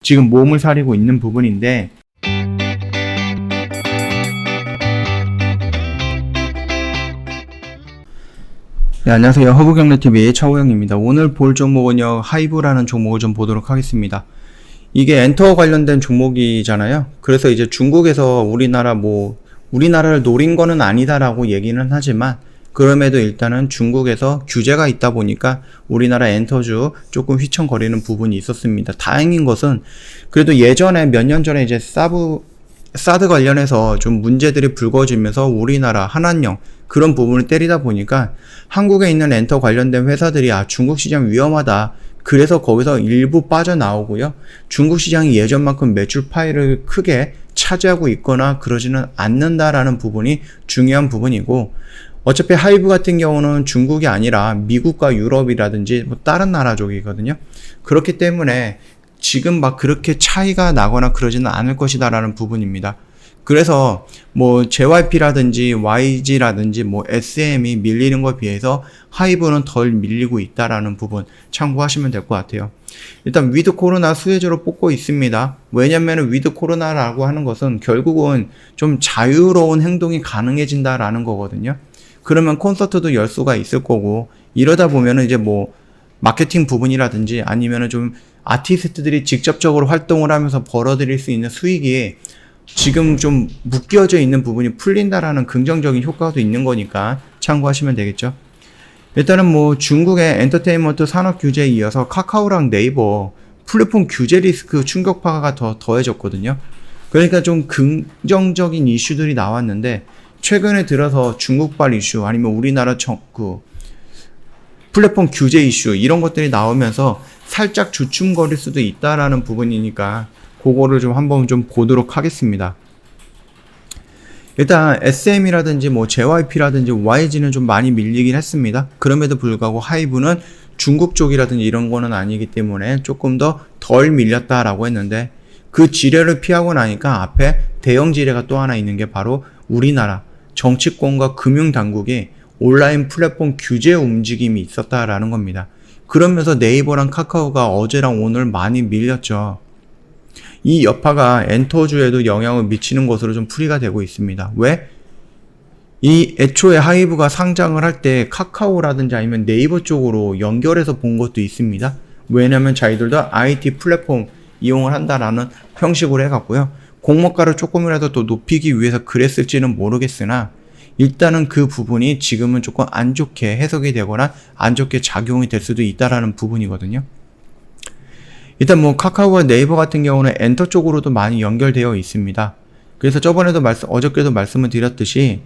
지금 몸을 사리고 있는 부분인데, 네, 안녕하세요. 허브경제TV의 차호영입니다. 오늘 볼 종목은요, 하이브라는 종목을 좀 보도록 하겠습니다. 이게 엔터 관련된 종목이잖아요. 그래서 이제 중국에서 우리나라를 노린 거는 아니다라고 얘기는 하지만, 그럼에도 일단은 중국에서 규제가 있다 보니까 우리나라 엔터주 조금 휘청거리는 부분이 있었습니다. 다행인 것은 그래도 예전에 몇 년 전에 이제 사드 관련해서 좀 문제들이 불거지면서 우리나라 한한령 그런 부분을 때리다 보니까 한국에 있는 엔터 관련된 회사들이 중국 시장 위험하다. 그래서 거기서 일부 빠져나오고요. 중국 시장이 예전만큼 매출 파이를 크게 차지하고 있거나 그러지는 않는다라는 부분이 중요한 부분이고, 어차피 하이브 같은 경우는 중국이 아니라 미국과 유럽이라든지 다른 나라 쪽이거든요. 그렇기 때문에 지금 그렇게 차이가 나거나 그러지는 않을 것이다라는 부분입니다. 그래서 JYP라든지 YG라든지 SM이 밀리는 것에 비해서 하이브는 덜 밀리고 있다라는 부분 참고하시면 될 것 같아요. 일단 위드 코로나 수혜주로 뽑고 있습니다. 왜냐면 위드 코로나라고 하는 것은 결국은 좀 자유로운 행동이 가능해진다라는 거거든요. 그러면 콘서트도 열 수가 있을 거고, 이러다 보면은 이제 마케팅 부분이라든지 아니면은 좀 아티스트들이 직접적으로 활동을 하면서 벌어들일 수 있는 수익이 지금 좀 묶여져 있는 부분이 풀린다라는 긍정적인 효과도 있는 거니까 참고하시면 되겠죠. 일단은 중국의 엔터테인먼트 산업 규제에 이어서 카카오랑 네이버 플랫폼 규제 리스크 충격파가 더 더해졌거든요. 그러니까 좀 긍정적인 이슈들이 나왔는데, 최근에 들어서 중국발 이슈 아니면 우리나라 플랫폼 규제 이슈 이런 것들이 나오면서 살짝 주춤거릴 수도 있다라는 부분이니까 그거를 좀 한번 좀 보도록 하겠습니다. 일단 SM이라든지 JYP라든지 YG는 좀 많이 밀리긴 했습니다. 그럼에도 불구하고 하이브는 중국 쪽이라든지 이런 거는 아니기 때문에 조금 더 덜 밀렸다라고 했는데, 그 지뢰를 피하고 나니까 앞에 대형 지뢰가 또 하나 있는 게 바로 우리나라 정치권과 금융당국이 온라인 플랫폼 규제 움직임이 있었다라는 겁니다. 그러면서 네이버랑 카카오가 어제랑 오늘 많이 밀렸죠. 이 여파가 엔터주에도 영향을 미치는 것으로 좀 풀이가 되고 있습니다. 왜? 이 애초에 하이브가 상장을 할 때 카카오라든지 아니면 네이버 쪽으로 연결해서 본 것도 있습니다. 왜냐면 자기들도 IT 플랫폼 이용을 한다라는 형식으로 해갖고요. 공모가를 조금이라도 더 높이기 위해서 그랬을지는 모르겠으나, 일단은 그 부분이 지금은 조금 안 좋게 해석이 되거나 안 좋게 작용이 될 수도 있다라는 부분이거든요. 일단 카카오와 네이버 같은 경우는 엔터 쪽으로도 많이 연결되어 있습니다. 그래서 어저께도 말씀을 드렸듯이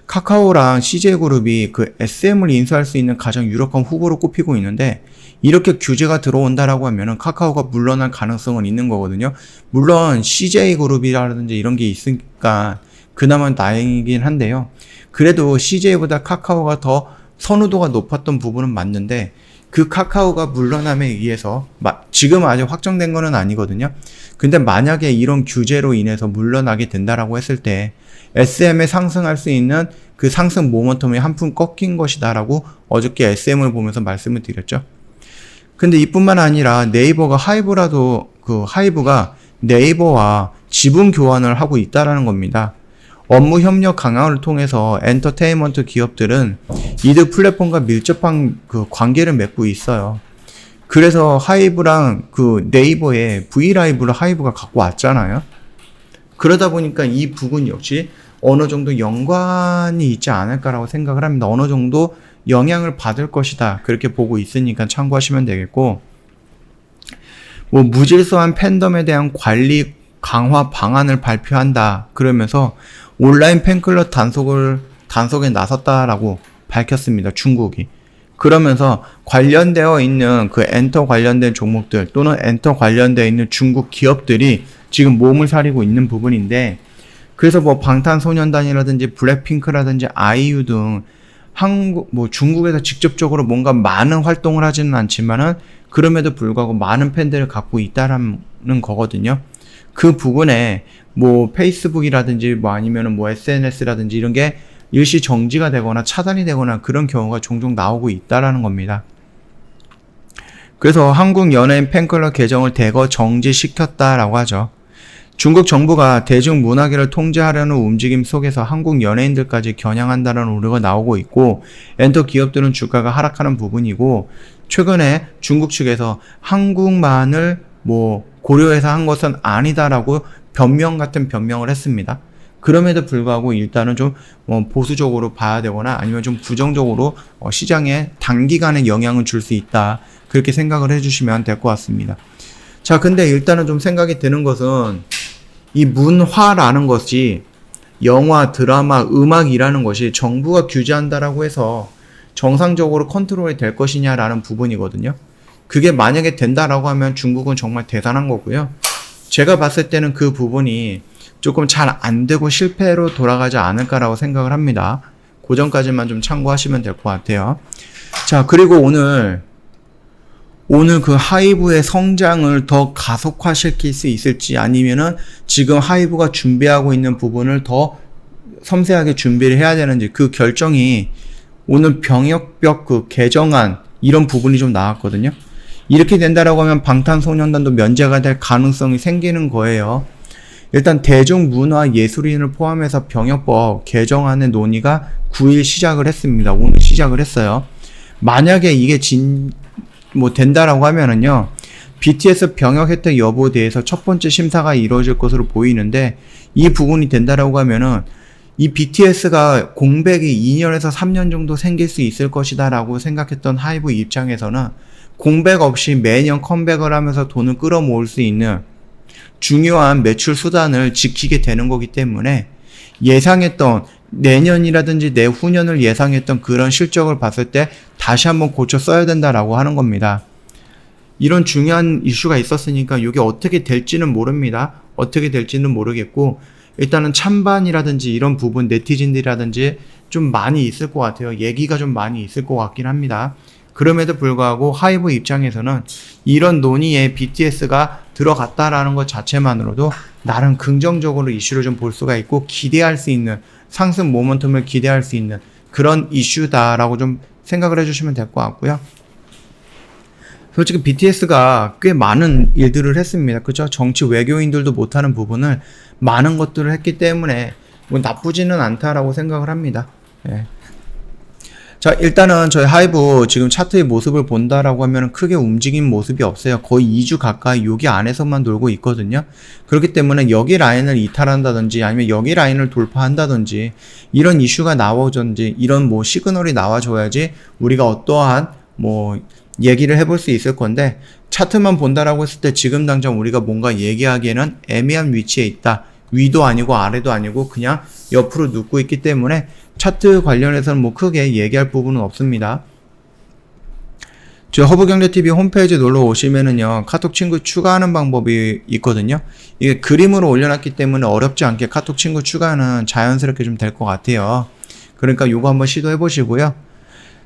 카카오랑 CJ그룹이 그 SM을 인수할 수 있는 가장 유력한 후보로 꼽히고 있는데, 이렇게 규제가 들어온다라고 하면은 카카오가 물러날 가능성은 있는 거거든요. 물론 CJ그룹이라든지 이런 게 있으니까 그나마 다행이긴 한데요. 그래도 CJ보다 카카오가 더 선호도가 높았던 부분은 맞는데, 그 카카오가 물러남에 의해서 지금 아직 확정된 거는 아니거든요. 근데 만약에 이런 규제로 인해서 물러나게 된다라고 했을 때 SM에 상승할 수 있는 그 상승 모멘텀이 한푼 꺾인 것이다라고 어저께 SM을 보면서 말씀을 드렸죠. 근데 이뿐만 아니라 하이브가 네이버와 지분 교환을 하고 있다라는 겁니다. 업무 협력 강화를 통해서 엔터테인먼트 기업들은 이들 플랫폼과 밀접한 관계를 맺고 있어요. 그래서 하이브랑 네이버에 브이라이브를 하이브가 갖고 왔잖아요. 그러다 보니까 이 부분 역시 어느 정도 연관이 있지 않을까라고 생각을 합니다. 어느 정도 영향을 받을 것이다. 그렇게 보고 있으니까 참고하시면 되겠고, 무질서한 팬덤에 대한 관리 강화 방안을 발표한다. 그러면서 온라인 팬클럽 단속에 나섰다라고 밝혔습니다. 중국이. 그러면서 관련되어 있는 엔터 관련된 종목들 또는 엔터 관련되어 있는 중국 기업들이 지금 몸을 사리고 있는 부분인데, 그래서 방탄소년단이라든지 블랙핑크라든지 아이유 등 중국에서 직접적으로 뭔가 많은 활동을 하지는 않지만은 그럼에도 불구하고 많은 팬들을 갖고 있다라는 거거든요. 그 부분에 페이스북이라든지 아니면은 SNS라든지 이런 게 일시 정지가 되거나 차단이 되거나 그런 경우가 종종 나오고 있다라는 겁니다. 그래서 한국 연예인 팬클럽 계정을 대거 정지시켰다라고 하죠. 중국 정부가 대중문화계를 통제하려는 움직임 속에서 한국 연예인들까지 겨냥한다는 우려가 나오고 있고, 엔터 기업들은 주가가 하락하는 부분이고, 최근에 중국 측에서 한국만을 고려해서 한 것은 아니다라고 변명 같은 변명을 했습니다. 그럼에도 불구하고 일단은 좀 보수적으로 봐야 되거나 아니면 좀 부정적으로 시장에 단기간에 영향을 줄 수 있다, 그렇게 생각을 해주시면 될 것 같습니다. 자, 근데 일단은 좀 생각이 드는 것은 이 문화라는 것이 영화, 드라마, 음악이라는 것이 정부가 규제한다라고 해서 정상적으로 컨트롤이 될 것이냐라는 부분이거든요. 그게 만약에 된다라고 하면 중국은 정말 대단한 거고요. 제가 봤을 때는 그 부분이 조금 잘 안 되고 실패로 돌아가지 않을까라고 생각을 합니다. 그 점까지만 좀 참고하시면 될 것 같아요. 자, 그리고 오늘 그 하이브의 성장을 더 가속화시킬 수 있을지, 아니면은 지금 하이브가 준비하고 있는 부분을 더 섬세하게 준비를 해야 되는지, 그 결정이 오늘 병역법 그 개정안 이런 부분이 좀 나왔거든요. 이렇게 된다라고 하면 방탄소년단도 면제가 될 가능성이 생기는 거예요. 일단 대중문화예술인을 포함해서 병역법 개정안의 논의가 9일 시작을 했습니다. 오늘 시작을 했어요. 만약에 이게 된다라고 하면은요, BTS 병역 혜택 여부에 대해서 첫 번째 심사가 이루어질 것으로 보이는데, 이 부분이 된다라고 하면은 이 BTS가 공백이 2년에서 3년 정도 생길 수 있을 것이다라고 생각했던 하이브 입장에서는 공백 없이 매년 컴백을 하면서 돈을 끌어모을 수 있는 중요한 매출 수단을 지키게 되는 거기 때문에, 예상했던 내년이라든지 내후년을 예상했던 그런 실적을 봤을 때 다시 한번 고쳐 써야 된다라고 하는 겁니다. 이런 중요한 이슈가 있었으니까 이게 어떻게 될지는 모릅니다. 어떻게 될지는 모르겠고, 일단은 찬반이라든지 이런 부분 네티즌들이라든지 좀 많이 있을 것 같아요. 얘기가 좀 많이 있을 것 같긴 합니다. 그럼에도 불구하고 하이브 입장에서는 이런 논의에 BTS가 들어갔다라는 것 자체만으로도 나름 긍정적으로 이슈를 좀 볼 수가 있고, 기대할 수 있는 상승 모멘텀을 기대할 수 있는 그런 이슈다라고 좀 생각을 해주시면 될 것 같고요. 솔직히 BTS가 꽤 많은 일들을 했습니다. 그렇죠? 정치 외교인들도 못하는 부분을 많은 것들을 했기 때문에 나쁘지는 않다라고 생각을 합니다. 예. 자, 일단은 저희 하이브 지금 차트의 모습을 본다라고 하면 크게 움직인 모습이 없어요. 거의 2주 가까이 여기 안에서만 놀고 있거든요. 그렇기 때문에 여기 라인을 이탈한다든지 아니면 여기 라인을 돌파한다든지 이런 이슈가 나오든지 이런 시그널이 나와줘야지 우리가 어떠한 얘기를 해볼 수 있을 건데, 차트만 본다라고 했을 때 지금 당장 우리가 뭔가 얘기하기에는 애매한 위치에 있다. 위도 아니고 아래도 아니고 그냥 옆으로 눕고 있기 때문에 차트 관련해서는 크게 얘기할 부분은 없습니다. 저희 허브경제TV 홈페이지 놀러 오시면은요, 카톡 친구 추가하는 방법이 있거든요. 이게 그림으로 올려놨기 때문에 어렵지 않게 카톡 친구 추가는 자연스럽게 좀 될 것 같아요. 그러니까 요거 한번 시도해 보시고요.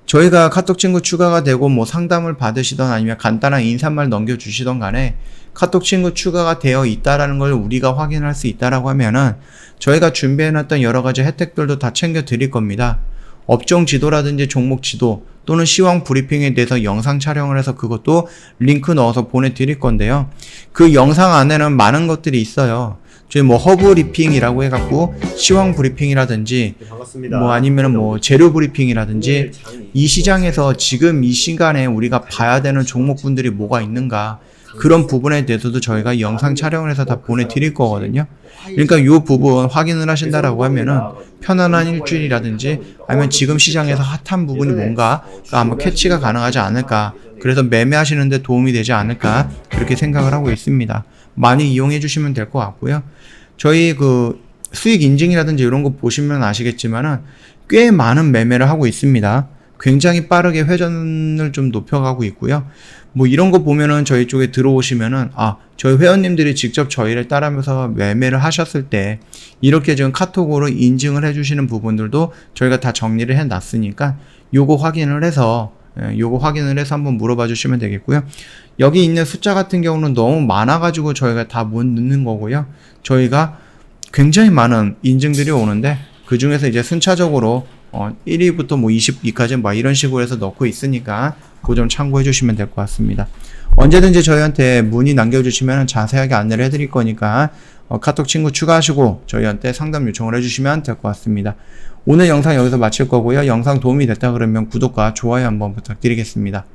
저희가 카톡 친구 추가가 되고 상담을 받으시던 아니면 간단한 인사말 넘겨주시던 간에 카톡 친구 추가가 되어 있다라는 걸 우리가 확인할 수 있다라고 하면은 저희가 준비해놨던 여러 가지 혜택들도 다 챙겨 드릴 겁니다. 업종 지도라든지 종목 지도 또는 시황 브리핑에 대해서 영상 촬영을 해서 그것도 링크 넣어서 보내드릴 건데요. 그 영상 안에는 많은 것들이 있어요. 저희 허브 리핑이라고 해갖고 시황 브리핑이라든지 아니면은 재료 브리핑이라든지 이 시장에서 지금 이 시간에 우리가 봐야 되는 종목분들이 뭐가 있는가, 그런 부분에 대해서도 저희가 영상 촬영을 해서 다 보내드릴 거거든요. 그러니까 이 부분 확인을 하신다라고 하면은 편안한 일주일이라든지 아니면 지금 시장에서 핫한 부분이 뭔가 아마 캐치가 가능하지 않을까, 그래서 매매하시는데 도움이 되지 않을까, 그렇게 생각을 하고 있습니다. 많이 이용해 주시면 될 것 같고요. 저희 수익 인증이라든지 이런 거 보시면 아시겠지만은 꽤 많은 매매를 하고 있습니다. 굉장히 빠르게 회전을 좀 높여가고 있고요. 이런 거 보면은 저희 쪽에 들어오시면은 저희 회원님들이 직접 저희를 따라하면서 매매를 하셨을 때 이렇게 지금 카톡으로 인증을 해주시는 부분들도 저희가 다 정리를 해놨으니까 요거 확인을 해서 한번 물어봐 주시면 되겠고요. 여기 있는 숫자 같은 경우는 너무 많아가지고 저희가 다 못 넣는 거고요. 저희가 굉장히 많은 인증들이 오는데 그 중에서 이제 순차적으로 1위부터 뭐 20위까지 뭐 이런 식으로 해서 넣고 있으니까 그 점 참고해 주시면 될 것 같습니다. 언제든지 저희한테 문의 남겨주시면 자세하게 안내를 해드릴 거니까 카톡 친구 추가하시고 저희한테 상담 요청을 해주시면 될 것 같습니다. 오늘 영상 여기서 마칠 거고요. 영상 도움이 됐다 그러면 구독과 좋아요 한번 부탁드리겠습니다.